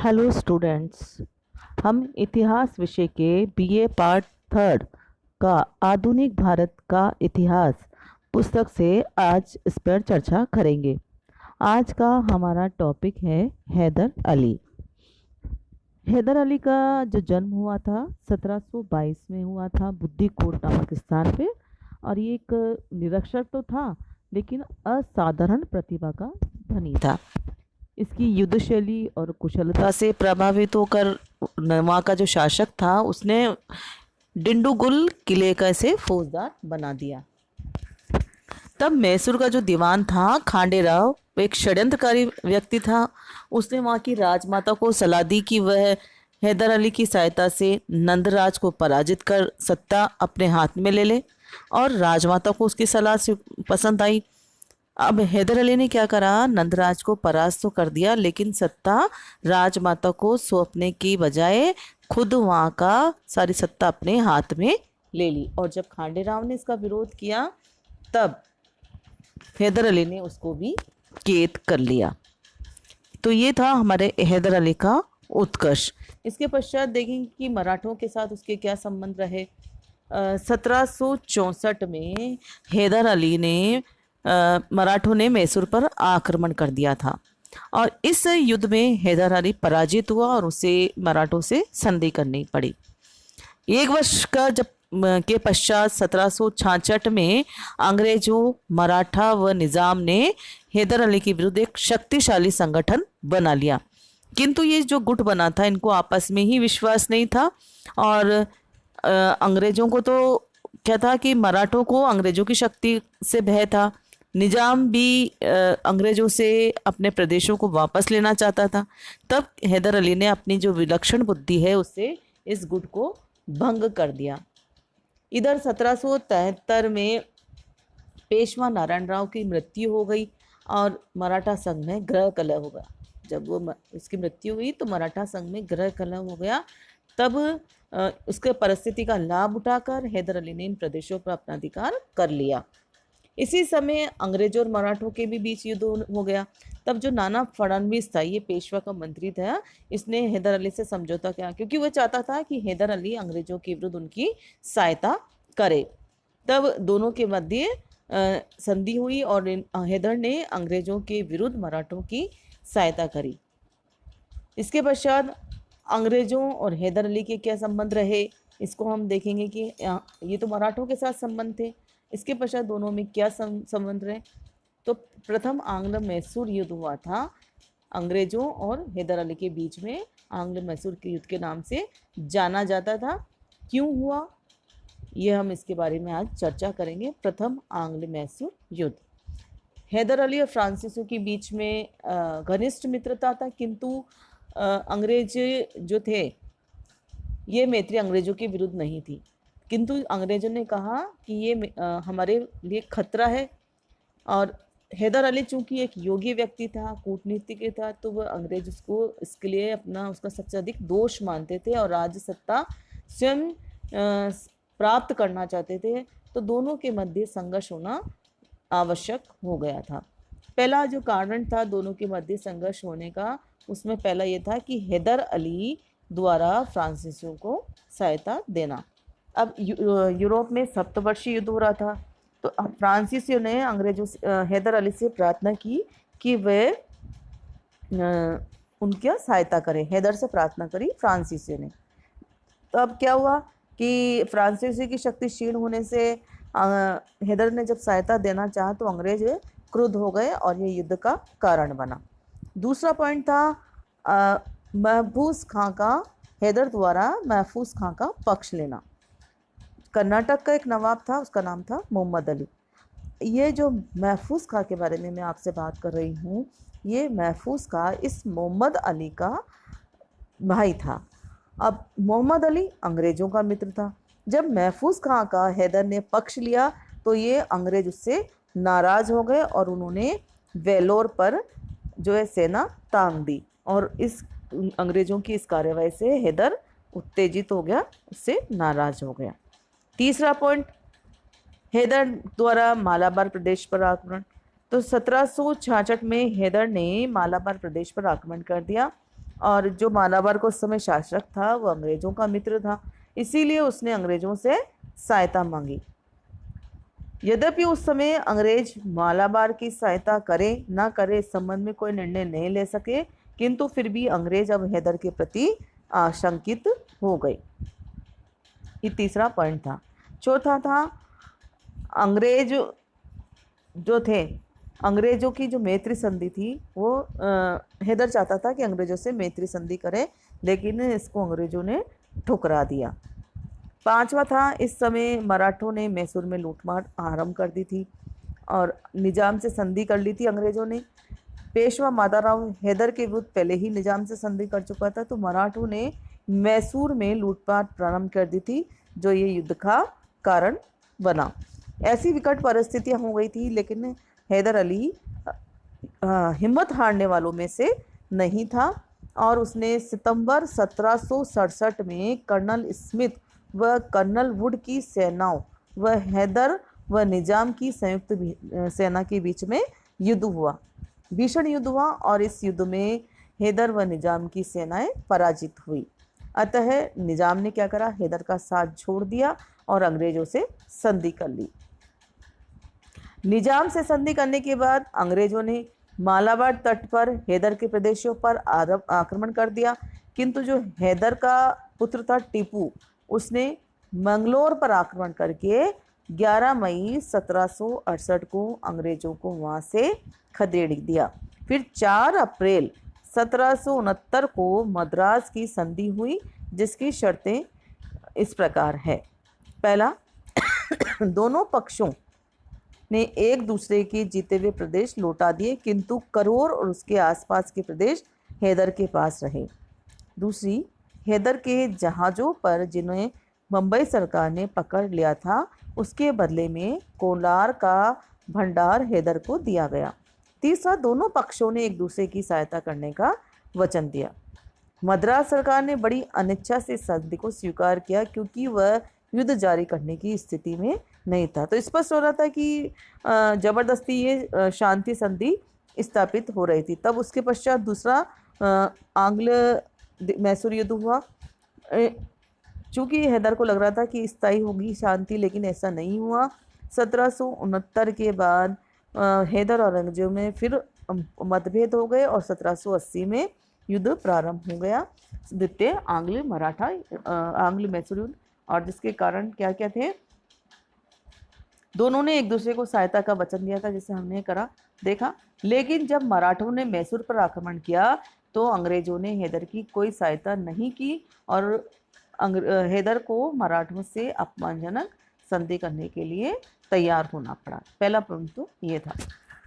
Hello students. हम इतिहास विषय के बीए पार्ट थर्ड का आधुनिक भारत का इतिहास पुस्तक से आज इस पर चर्चा करेंगे। आज का हमारा टॉपिक है हैदर अली। हैदर अली का जो जन्म हुआ था 1722 में हुआ था बुद्धिकोट नामक स्थान पे। और ये एक निरक्षर तो था लेकिन असाधारण प्रतिभा का धनी था। इसकी युद्ध शैली और कुशलता से प्रभावित होकर वहाँ का जो शासक था उसने डिंडुगुल किले का इसे फौजदार बना दिया। तब मैसूर का जो दीवान था खांडेराव, वो एक षड्यंत्रकारी व्यक्ति था। उसने वहाँ की राजमाता को सलाह दी कि वह हैदर अली की सहायता से नंदराज को पराजित कर सत्ता अपने हाथ में ले ले, और राजमाता को उसकी सलाह से पसंद आई। अब हैदर अली ने क्या करा, नंदराज को परास्त तो कर दिया लेकिन सत्ता राजमाता को सौंपने की बजाय खुद वहाँ का सारी सत्ता अपने हाथ में ले ली। और जब खांडेराव ने इसका विरोध किया तब हैदर अली ने उसको भी कैद कर लिया। तो ये था हमारे हैदर अली का उत्कर्ष। इसके पश्चात देखेंगे कि मराठों के साथ उसके क्या संबंध रहे। 1764 में हैदर अली ने मराठों ने मैसूर पर आक्रमण कर दिया था और इस युद्ध में हैदर अली पराजित हुआ और उसे मराठों से संधि करनी पड़ी। एक वर्ष का जब के पश्चात 1766 में अंग्रेजों, मराठा व निजाम ने हैदर अली के विरुद्ध एक शक्तिशाली संगठन बना लिया। किंतु ये जो गुट बना था इनको आपस में ही विश्वास नहीं था। और अंग्रेजों को तो क्या था कि मराठों को अंग्रेजों की शक्ति से भय था। निजाम भी अंग्रेजों से अपने प्रदेशों को वापस लेना चाहता था। तब हैदर अली ने अपनी जो विलक्षण बुद्धि है उससे इस गुट को भंग कर दिया। इधर 1773 में पेशवा नारायण राव की मृत्यु हो गई और मराठा संघ में गृह कलह हो गया। जब वो उसकी मृत्यु हुई तो मराठा संघ में गृह कलह हो गया। तब उसके परिस्थिति का लाभ उठाकर हैदर अली ने इन प्रदेशों पर अपना अधिकार कर लिया। इसी समय अंग्रेजों और मराठों के भी बीच युद्ध हो गया। तब जो नाना फडणवीस था, ये पेशवा का मंत्री था, इसने हैदर अली से समझौता किया क्योंकि वह चाहता था कि हैदर अली अंग्रेजों के विरुद्ध उनकी सहायता करे। तब दोनों के मध्य संधि हुई और हैदर ने अंग्रेजों के विरुद्ध मराठों की सहायता करी। इसके पश्चात अंग्रेजों और हैदर अली के क्या संबंध रहे, इसको हम देखेंगे कि ये तो मराठों के साथ संबंध थे। इसके पश्चात दोनों में क्या संबंध रहे। तो प्रथम आंग्ल मैसूर युद्ध हुआ था अंग्रेजों और हैदर अली के बीच में। आंग्ल मैसूर के युद्ध के नाम से जाना जाता था। क्यों हुआ ये हम इसके बारे में आज चर्चा करेंगे। प्रथम आंग्ल मैसूर युद्ध। हैदर अली और फ्रांसीसियों के बीच में घनिष्ठ मित्रता था, किंतु अंग्रेज जो थे ये मैत्री अंग्रेजों के विरुद्ध नहीं थी। किंतु अंग्रेजों ने कहा कि ये हमारे लिए खतरा है। और हैदर अली चूंकि एक योग्य व्यक्ति था, कूटनीतिज्ञ था, तो वह अंग्रेज उसको इसके लिए उसका सबसे अधिक दोष मानते थे और राज्य सत्ता स्वयं प्राप्त करना चाहते थे। तो दोनों के मध्य संघर्ष होना आवश्यक हो गया था। पहला जो कारण था दोनों के मध्य संघर्ष होने का, उसमें पहला ये था कि हैदर अली द्वारा फ्रांसीसियों को सहायता देना। अब यूरोप में सप्तवर्षीय युद्ध हो रहा था, तो फ्रांसीसियों ने अंग्रेजों से हैदर अली से प्रार्थना की कि वे उनकी सहायता करें। हैदर से प्रार्थना करी फ्रांसीसियों ने। तो अब क्या हुआ कि फ्रांसीसी की शक्ति क्षीण होने से हैदर ने जब सहायता देना चाहा तो अंग्रेज क्रुद्ध हो गए और ये युद्ध का कारण बना। दूसरा पॉइंट था महफूज खां का हैदर द्वारा महफूज खां का पक्ष लेना। कर्नाटक का एक नवाब था, उसका नाम था मोहम्मद अली। ये जो महफूज खां के बारे में मैं आपसे बात कर रही हूँ, ये महफूज खां इस मोहम्मद अली का भाई था। अब मोहम्मद अली अंग्रेजों का मित्र था। जब महफूज खां का हैदर ने पक्ष लिया तो ये अंग्रेज उससे नाराज हो गए और उन्होंने वेलोर पर जो है सेना तान दी। और इस अंग्रेजों की इस कार्यवाही से हैदर उत्तेजित हो गया, उससे नाराज हो गया। तीसरा पॉइंट, हैदर द्वारा मालाबार प्रदेश पर आक्रमण। तो 1766 में हैदर ने मालाबार प्रदेश पर आक्रमण कर दिया और जो मालाबार का उस समय शासक था वो अंग्रेजों का मित्र था, इसीलिए उसने अंग्रेजों से सहायता मांगी। यद्यपि उस समय अंग्रेज मालाबार की सहायता करे ना करे इस संबंध में कोई निर्णय नहीं ले सके, किंतु फिर भी अंग्रेज अब हैदर के प्रति आशंकित हो गए। ये तीसरा पॉइंट था। चौथा था, अंग्रेज जो थे, अंग्रेजों की जो मैत्री संधि थी वो हैदर चाहता था कि अंग्रेजों से मैत्री संधि करे, लेकिन इसको अंग्रेजों ने ठुकरा दिया। पांचवा था, इस समय मराठों ने मैसूर में लूटमार आरंभ कर दी थी और निजाम से संधि कर ली थी अंग्रेजों ने। पेशवा माधवराव हैदर के विरुद्ध पहले ही निजाम से संधि कर चुका था, तो मराठों ने मैसूर में लूटपाट प्रारंभ कर दी थी, जो ये युद्ध का कारण बना। ऐसी विकट परिस्थितियां हो गई थी, लेकिन हैदर अली हिम्मत हारने वालों में से नहीं था और उसने सितंबर 1767 में कर्नल स्मिथ व कर्नल वुड की सेनाओं व हैदर व निजाम की संयुक्त सेना के बीच में युद्ध हुआ, भीषण युद्ध हुआ और इस युद्ध में हैदर व निजाम की सेनाएं पराजित हुई। अतः निजाम ने क्या करा, हैदर का साथ छोड़ दिया और अंग्रेजों से संधि कर ली। निजाम से संधि करने के बाद अंग्रेजों ने मालाबार तट पर हैदर के प्रदेशों पर आक्रमण कर दिया, किंतु जो हैदर का पुत्र था टीपू, उसने मंगलोर पर आक्रमण करके 11 मई 1768 को अंग्रेजों को वहां से खदेड़ दिया। फिर 4 अप्रैल 1769 को मद्रास की संधि हुई, जिसकी शर्तें इस प्रकार है। पहला, दोनों पक्षों ने एक दूसरे के जीते हुए प्रदेश लौटा दिए, किंतु करोर और उसके आसपास के प्रदेश हैदर के पास रहे। दूसरी, हैदर के जहाज़ों पर जिन्हें मुंबई सरकार ने पकड़ लिया था, उसके बदले में कोलार का भंडार हैदर को दिया गया। तीसरा, दोनों पक्षों ने एक दूसरे की सहायता करने का वचन दिया। मद्रास सरकार ने बड़ी अनिच्छा से संधि को स्वीकार किया, क्योंकि वह युद्ध जारी करने की स्थिति में नहीं था। तो स्पष्ट हो रहा था कि जबरदस्ती ये शांति संधि स्थापित हो रही थी। तब उसके पश्चात दूसरा आंग्ल मैसूर युद्ध हुआ। चूंकि हैदर को लग रहा था कि स्थायी होगी शांति, लेकिन ऐसा नहीं हुआ। 1769 के बाद हैदर और अंग्रेजों में फिर मतभेद हो गए और 1780 में युद्ध प्रारंभ हो गया, द्वितीय आंग्ल मैसूर युद्ध। और जिसके कारण क्या क्या थे, दोनों ने एक दूसरे को सहायता का वचन दिया था, जिसे हमने देखा। लेकिन जब मराठों ने मैसूर पर आक्रमण किया तो अंग्रेजों ने हैदर की कोई सहायता नहीं की और हैदर को मराठों से अपमानजनक संधि करने के लिए तैयार होना पड़ा। पहला पॉइंट तो ये था।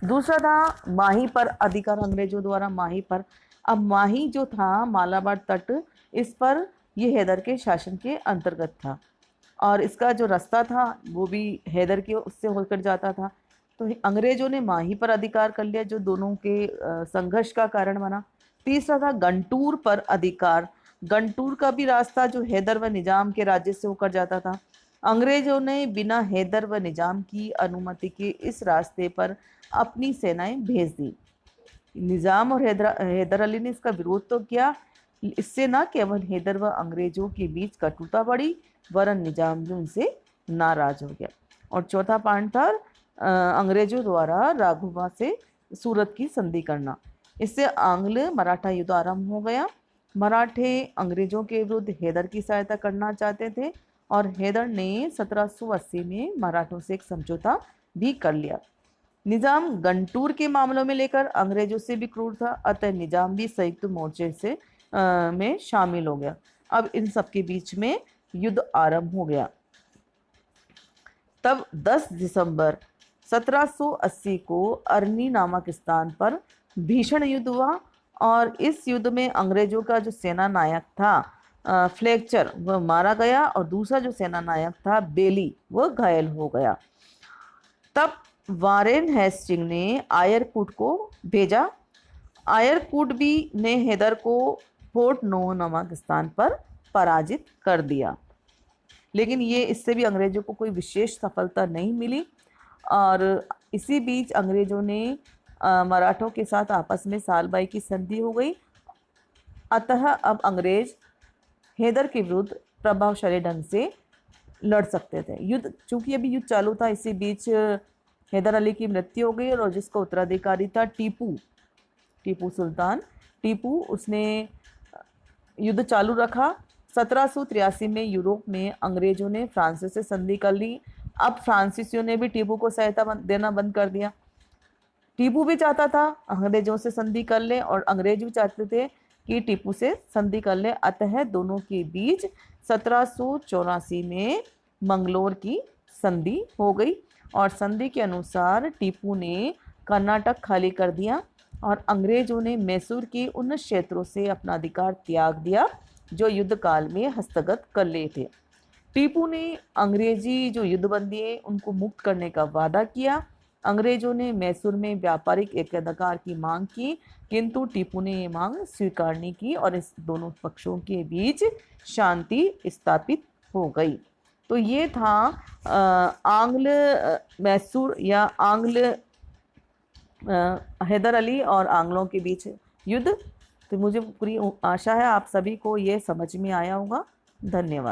दूसरा था माही पर अधिकार अंग्रेजों द्वारा। माही पर, अब माही जो था मालाबार तट, इस पर ये हैदर के शासन के अंतर्गत था और इसका जो रास्ता था वो भी हैदर के उससे होकर जाता था। तो अंग्रेजों ने माही पर अधिकार कर लिया, जो दोनों के संघर्ष का कारण बना। तीसरा था गंटूर पर अधिकार। गंटूर का भी रास्ता जो हैदर व निजाम के राज्य से होकर जाता था। अंग्रेजों ने बिना हैदर व निजाम की अनुमति के इस रास्ते पर अपनी सेनाएं भेज दी। निजाम और हैदर अली ने इसका विरोध तो किया। इससे न केवल हैदर व अंग्रेजों के बीच कटुता बढ़ी, वरन निजाम भी उनसे नाराज हो गया। और चौथा पॉइंट था अंग्रेजों द्वारा राघुवा से सूरत की संधि करना। इससे आंग्ल मराठा युद्ध आरंभ हो गया। मराठे अंग्रेजों के विरुद्ध हैदर की सहायता करना चाहते थे और हैदर ने 1780 में मराठों से एक समझौता भी कर लिया। निजाम गंटूर के मामलों में लेकर अंग्रेजों से भी क्रूर था, अतः निजाम भी संयुक्त मोर्चे से में शामिल हो गया। अब इन सब के बीच में युद्ध आरंभ हो गया। तब 10 दिसंबर 1780 को अरनी नामक स्थान पर भीषण युद्ध हुआ और इस युद्ध में अंग्रेजों का जो सेना नायक था फ्लेक्चर, वह मारा गया और दूसरा जो सेना नायक था बेली, वह घायल हो गया। तब वारेन हेस्टिंग ने आयरकूट को भेजा। आयरकूट भी ने हैदर को फोर्ट नो नामक स्थान पर पराजित कर दिया, लेकिन ये इससे भी अंग्रेजों को कोई विशेष सफलता नहीं मिली। और इसी बीच अंग्रेजों ने मराठों के साथ आपस में सालबाई की संधि हो गई अतः अब अंग्रेज हैदर के विरुद्ध प्रभावशाली ढंग से लड़ सकते थे। युद्ध, चूंकि अभी युद्ध चालू था, इसी बीच हैदर अली की मृत्यु हो गई और जिसका उत्तराधिकारी था टीपू सुल्तान। टीपू, उसने युद्ध चालू रखा। 1783 में यूरोप में अंग्रेजों ने फ्रांसिस से संधि कर ली। अब फ्रांसीसियों ने भी टीपू को सहायता देना बंद कर दिया। टीपू भी चाहता था अंग्रेजों से संधि कर ले और अंग्रेज भी चाहते थे कि टीपू से संधि कर ले। अतः दोनों के बीच 1784 में मंगलोर की संधि हो गई और संधि के अनुसार टीपू ने कर्नाटक खाली कर दिया और अंग्रेजों ने मैसूर के उन क्षेत्रों से अपना अधिकार त्याग दिया जो युद्ध काल में हस्तगत कर लिए थे। टीपू ने अंग्रेजी जो युद्धबंदी है उनको मुक्त करने का वादा किया। अंग्रेजों ने मैसूर में व्यापारिक एकाधिकार की मांग की, किंतु टीपू ने ये मांग स्वीकार नहीं की और इस दोनों पक्षों के बीच शांति स्थापित हो गई। तो ये था आंग्ल मैसूर या आंग्ल हैदर अली और आंग्लों के बीच युद्ध। तो मुझे पूरी आशा है आप सभी को ये समझ में आया होगा। धन्यवाद।